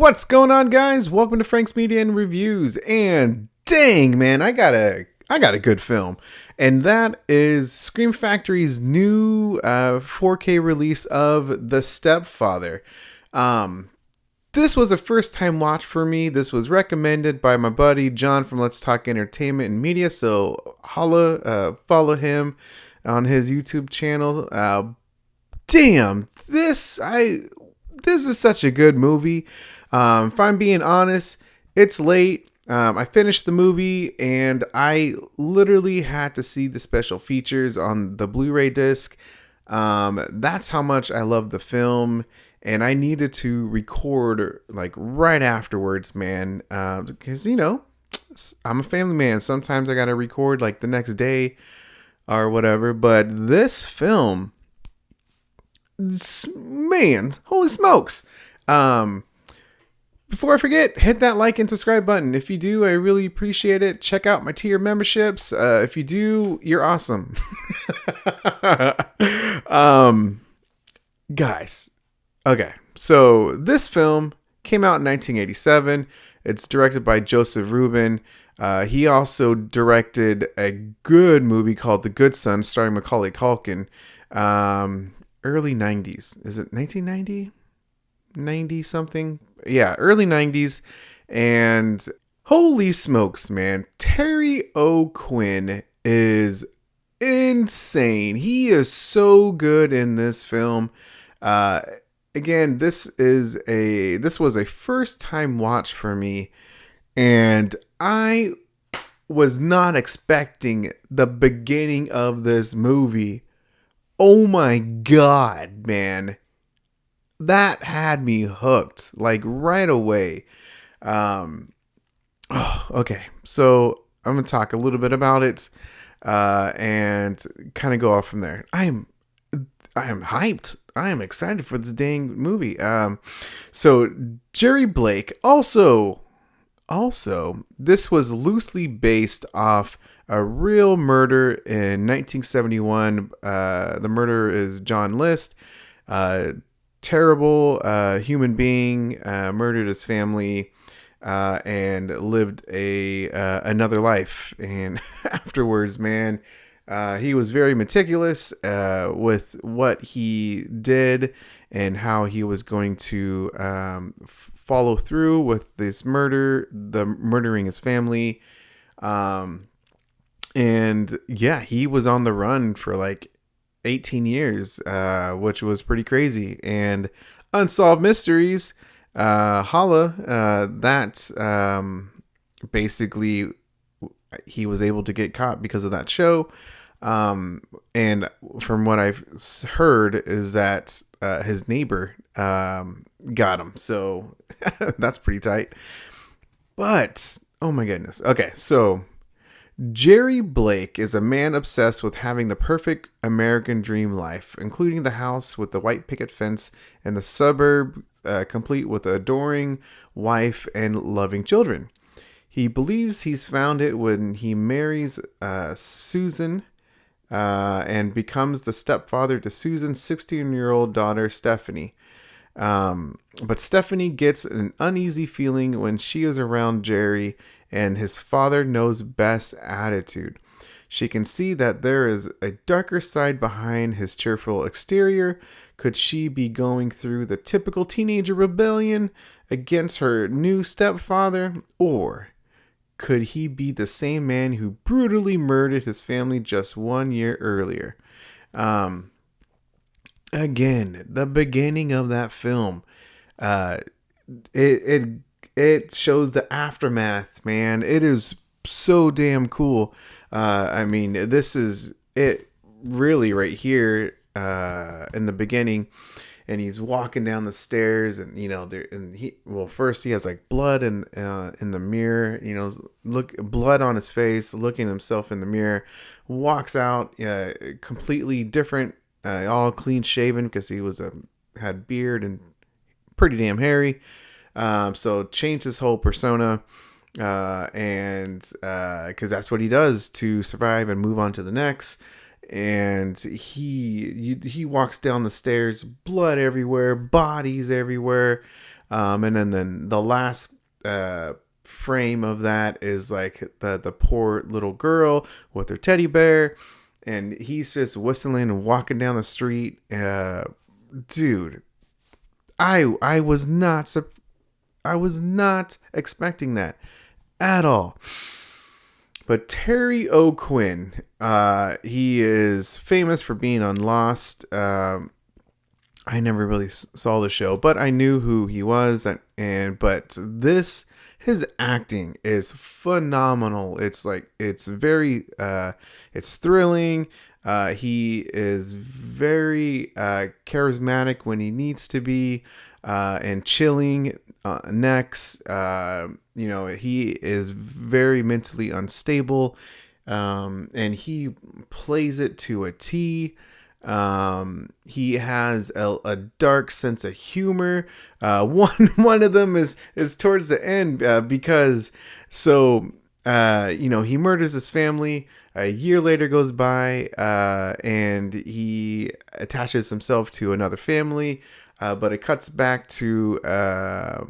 What's going on, guys? Welcome to Frank's Media and Reviews. And dang, man, I got a good film, and that is Scream Factory's new 4K release of The Stepfather. This was a first-time watch for me. This was recommended by my buddy John from Let's Talk Entertainment and Media. So follow him on his YouTube channel. Damn, this is such a good movie. If I'm being honest, it's late. I finished the movie and I literally had to see the special features on the Blu-ray disc. That's how much I love the film, and I needed to record like right afterwards, man. Because I'm a family man. Sometimes I gotta record like the next day or whatever. But this film, man, holy smokes! Before I forget, hit that like and subscribe button. If you do, I really appreciate it. Check out my tier memberships. If you do, you're awesome. Guys. Okay. So this film came out in 1987. It's directed by Joseph Rubin. He also directed a good movie called The Good Son, starring Macaulay Culkin. Early 90s. Is it 1990? 90 something? Yeah, early 90s. And holy smokes, man. Terry O'Quinn is insane. He is so good in this film. Again, this was a first time watch for me, and I was not expecting the beginning of this movie. Oh my God, man. That had me hooked like right away. Okay, so I'm gonna talk a little bit about it, and kind of go off from there. I am hyped. I am excited for this dang movie. So Jerry Blake also, this was loosely based off a real murder in 1971. The murderer is John List. Terrible human being, murdered his family, and lived another life. And afterwards, man, he was very meticulous with what he did and how he was going to follow through with this murdering his family. And yeah, he was on the run for like 18 years, which was pretty crazy. And Unsolved Mysteries, basically he was able to get caught because of that show. And from what I've heard is that his neighbor got him. So that's pretty tight. But, oh my goodness. Okay, so Jerry Blake is a man obsessed with having the perfect American dream life, including the house with the white picket fence and the suburb complete with an adoring wife and loving children. He believes he's found it when he marries Susan and becomes the stepfather to Susan's 16-year-old daughter, Stephanie. But Stephanie gets an uneasy feeling when she is around Jerry and his father knows best attitude. She can see that there is a darker side behind his cheerful exterior. Could she be going through the typical teenager rebellion against her new stepfather? Or could he be the same man who brutally murdered his family just 1 year earlier? Again, the beginning of that film, it shows the aftermath, man. It is so damn cool. I mean, this is it really right here in the beginning, and he's walking down the stairs, and first he has like blood in the mirror, blood on his face, looking at himself in the mirror, walks out completely different, all clean shaven because he had beard and pretty damn hairy. So changed his whole persona, and because that's what he does to survive and move on to the next. And he walks down the stairs, blood everywhere, bodies everywhere. And then the last frame of that is like the poor little girl with her teddy bear, and he's just whistling and walking down the street. Dude, I was not I was not expecting that at all. But Terry O'Quinn, he is famous for being on Lost. I never really saw the show, but I knew who he was, but this his acting is phenomenal. It's like it's very it's thrilling. He is very charismatic when he needs to be, and chilling next. He is very mentally unstable, and he plays it to a T. He has a dark sense of humor. One of them is towards the end, because he murders his family. A year later goes by, and he attaches himself to another family, but it cuts back to a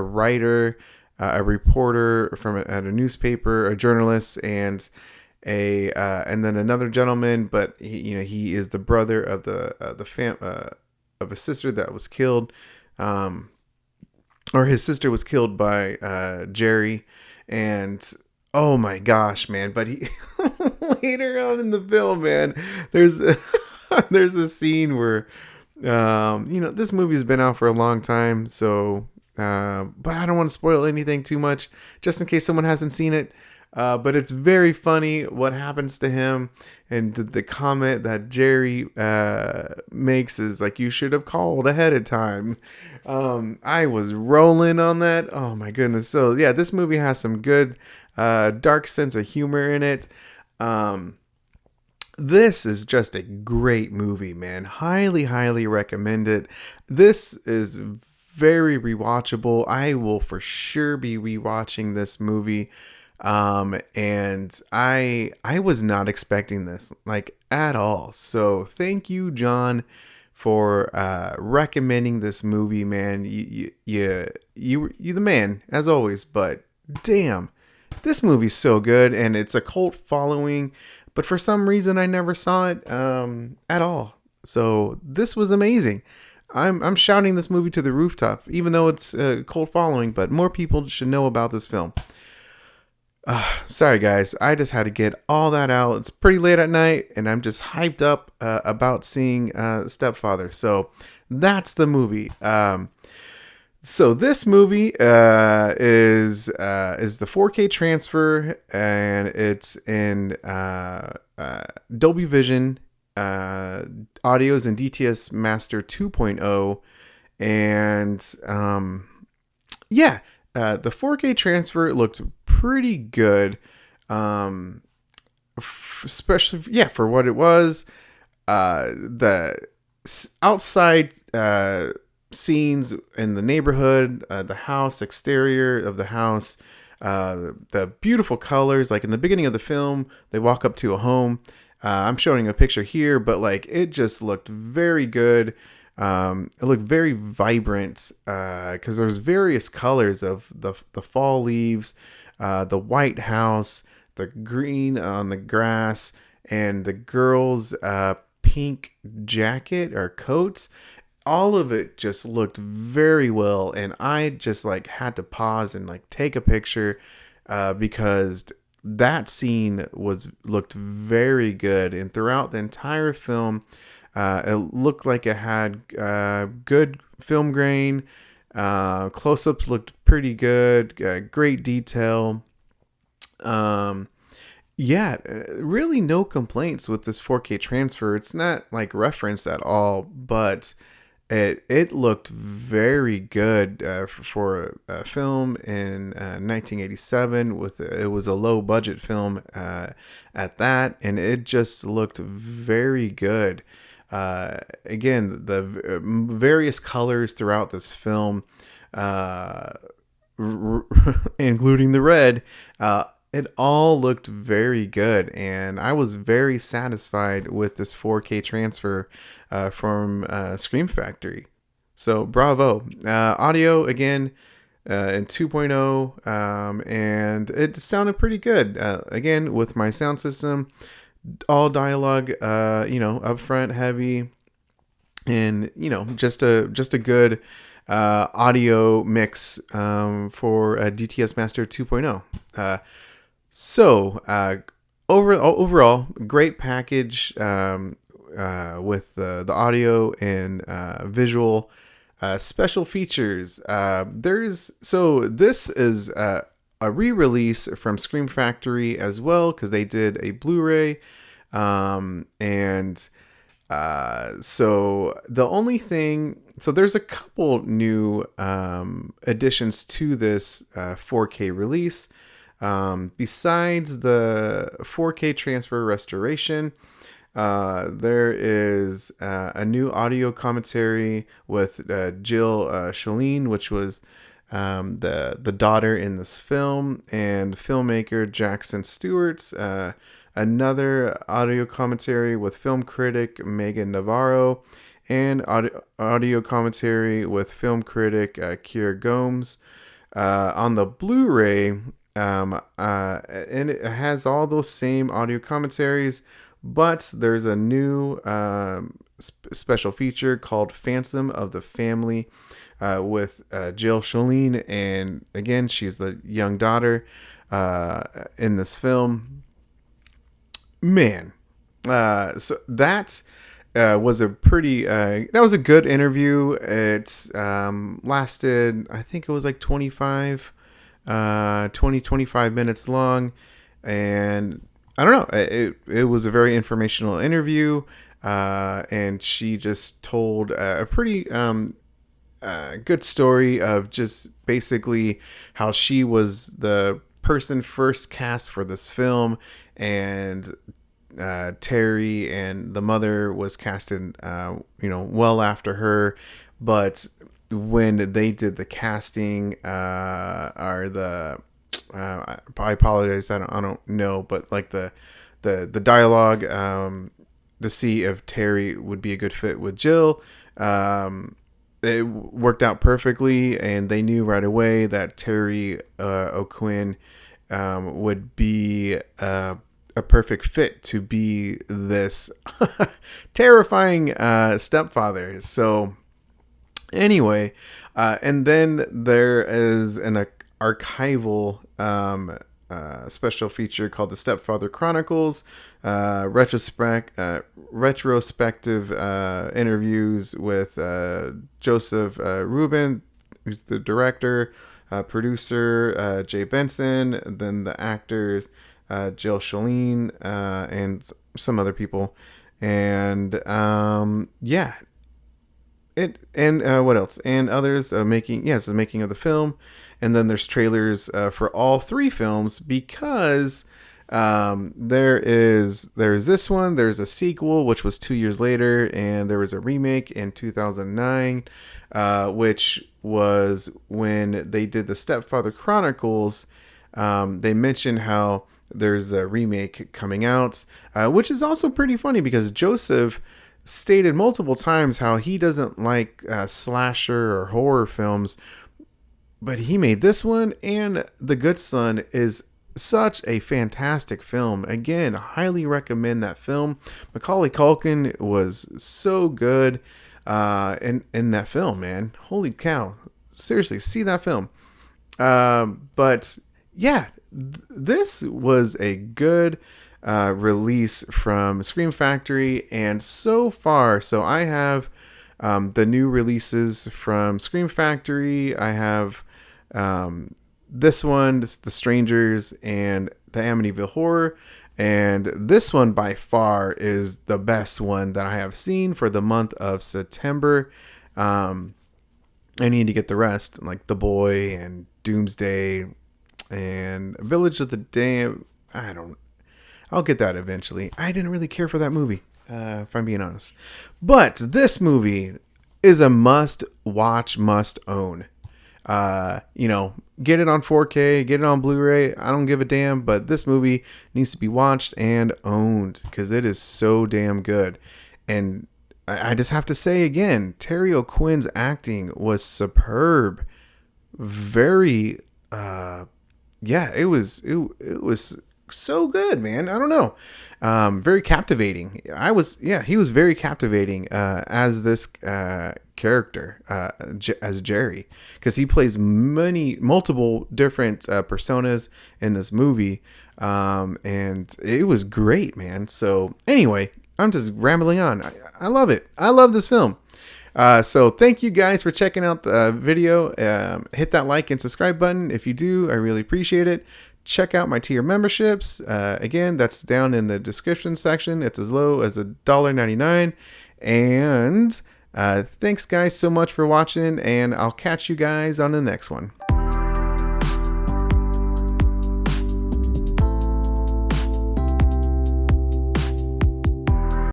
writer, a reporter at a newspaper, a journalist, and and then another gentleman, but he is the brother of of a sister that was killed, or his sister was killed by Jerry, and oh my gosh, man! But he later on in the film, man, there's there's a scene where this movie's been out for a long time, so but I don't want to spoil anything too much, just in case someone hasn't seen it. But it's very funny what happens to him, and the comment that Jerry makes is like, "You should have called ahead of time." I was rolling on that. Oh my goodness! So yeah, this movie has some good dark sense of humor in it. This is just a great movie, man. Highly, highly recommend it. This is very rewatchable. I will for sure be rewatching this movie. And I was not expecting this, like, at all. So thank you, John, for recommending this movie, man. You the man, as always. But damn, this movie's so good, and it's a cult following. But for some reason, I never saw it at all. So this was amazing. I'm shouting this movie to the rooftop, even though it's a cult following. But more people should know about this film. Sorry guys, I just had to get all that out. It's pretty late at night, and I'm just hyped up about seeing Stepfather. So that's the movie. So this movie is the 4K transfer, and it's in Dolby Vision, audios, and DTS Master 2.0, and yeah. The 4K transfer looked pretty good, especially for what it was. The outside scenes in the neighborhood, the house, exterior of the house, the beautiful colors. Like in the beginning of the film, they walk up to a home. I'm showing a picture here, but like it just looked very good. It looked very vibrant because there's various colors of the fall leaves, the white house, the green on the grass, and the girl's pink jacket or coat. All of it just looked very well, and I just like had to pause and like take a picture because that scene looked very good, and throughout the entire film. It looked like it had good film grain. Close-ups looked pretty good. Great detail. Really no complaints with this 4K transfer. It's not like referenced at all, but it looked very good for a film in 1987. It was a low budget film at that, and it just looked very good. Again, the various colors throughout this film, including the red, it all looked very good, and I was very satisfied with this 4K transfer from Scream Factory. So bravo. Audio again in 2.0, and it sounded pretty good. Again, with my sound system, all dialogue, upfront, heavy, and just a good audio mix for a DTS Master 2.0. Overall, great package with the audio and visual special features. This is a re-release from Scream Factory as well, because they did a Blu-ray, and so the only thing, so there's a couple new additions to this 4K release. Besides the 4K transfer restoration, there is a new audio commentary with Jill Schoelen, which was the daughter in this film, and filmmaker Jackson Stewart's. Another audio commentary with film critic Megan Navarro, and audio commentary with film critic Kira Gomes. On the Blu-ray, and it has all those same audio commentaries, but there's a new special feature called Phantom of the Family with Jill Schoelen, and again, she's the young daughter in this film. Man, so that was a pretty that was a good interview. It lasted, I think it was like 25 minutes long, and I don't know, it was a very informational interview, and she just told a pretty good story of just basically how she was the person first cast for this film, and Terry and the mother was casted well after her, but when they did the casting, I apologize, I don't know, but like the dialogue to see if Terry would be a good fit with Jill, it worked out perfectly, and they knew right away that Terry O'Quinn would be a perfect fit to be this terrifying stepfather. So anyway, and then there is an archival special feature called the Stepfather Chronicles, retrospective interviews with Joseph Rubin, who's the director, producer Jay Benson, then the actors Jill Schoelen, and some other people, and what else? And others the making of the film, and then there's trailers for all three films, because there's this one, there's a sequel which was 2 years later, and there was a remake in 2009, which was when they did the Stepfather Chronicles. They mentioned how there's a remake coming out, which is also pretty funny, because Joseph stated multiple times how he doesn't like slasher or horror films, but he made this one, and The Good Son is such a fantastic film. Again, highly recommend that film. Macaulay Culkin was so good in that film, man. Holy cow. Seriously, see that film. But yeah, this was a good release from Scream Factory, and so far, so I have the new releases from Scream Factory. I have this one, The Strangers, and the Amityville Horror, and this one by far is the best one that I have seen for the month of September. I need to get the rest, like The Boy and Doomsday and Village of the Damned. I'll get that eventually. I didn't really care for that movie, if I'm being honest. But this movie is a must watch, must own. Get it on 4K, get it on Blu-ray. I don't give a damn, but this movie needs to be watched and owned, because it is so damn good. And I just have to say again, Terry O'Quinn's acting was superb. Very, yeah, it was so good, man. I don't know, very captivating. He was very captivating as this character, as Jerry, because he plays multiple different personas in this movie, and it was great, man. So anyway, I'm just rambling on. I love it. I love this film. So thank you guys for checking out the video. Hit that like and subscribe button if you do. I really appreciate it. Check out my tier memberships. Again, that's down in the description section. It's as low as $1.99. And thanks guys so much for watching, and I'll catch you guys on the next one.